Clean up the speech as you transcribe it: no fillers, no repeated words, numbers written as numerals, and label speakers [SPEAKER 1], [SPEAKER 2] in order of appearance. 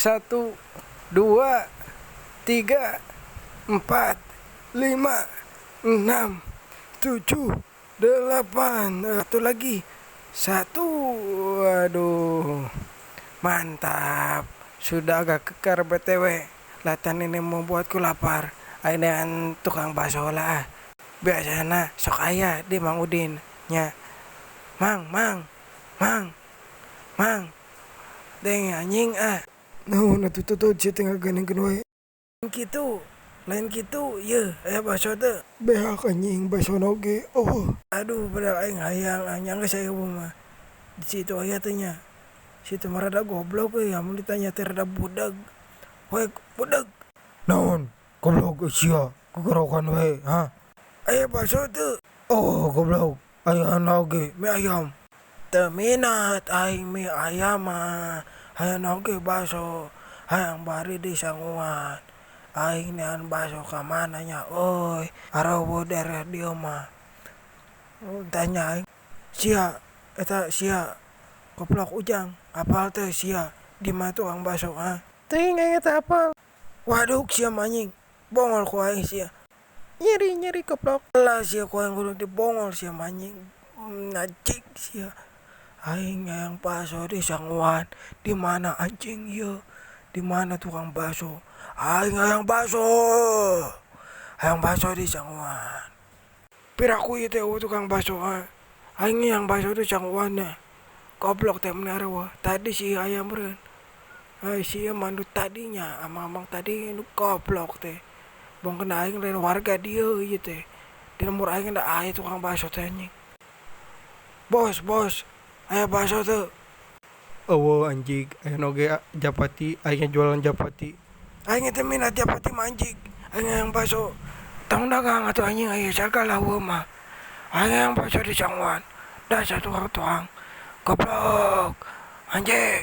[SPEAKER 1] 1, 2, 3, 4, 5, 6, 7, 8. Satu lagi. 1. Waduh, mantap. Sudah agak kekar BTW. Latihan ini membuatku lapar. Aina tukang bakso lah. Biasanya sok aya di Mang Udin nya. Mang. Deng anjing ah. Naon atuh tuh tinggal ganengkeun wae. Lain gitu, ye, bakso teh. Beak anjing bakso oge. Oh. Aduh, padahal aing hayang anyang geus aya mah. Di situ aya teh nya. Situ mah rada goblok euy, amun ditanya teh rada budag. Weh, budag. Naon? Goblok sia, kegorokan we, ha? Aya bakso teu? Oh, goblok. Aya oge mie ayam. Teu minat aing mie ayam mah. Aya oge bakso. Hayang bari di sanguan. Aing nean bakso ka mana nya euy? Arawo daerah dieu mah. Tanya aing, sia eta sia goblok ujang. Apal teh sia di mana tukang bakso, ha? Teuing aing eta apal. Waduh, sia anjing. Bongol ku aing sia. Nyeri goblok. Lah sia ku aing kudu dibongol sia anjing. Najik sia. Aing yang bakso di sanguan. Di mana anjing ieu? Di mana tukang bakso? Aing yang bakso. Hayang bakso di sanguan. Piraku ieu teh tukang bakso, ha? Aing yang bakso di sanguan na. Goblok teh menarewa. Tadi si ayam meureun. Si mandu tadinya amang tadi nu goblok teh. Bong kena aing lain warga dieu ieu teh. Di nomor aing da aya tukang bakso teh anjing. Bos, aya bakso teu? Eueuh anjing, aya oge japati, aing jualan japati. Aing teh minat japati mah anjing. Aing yang bakso. Tong dagang atuh anjing aya sagala eueuh mah. Aing yang bakso di sanguan. Dasar tukang goblok. Anjing.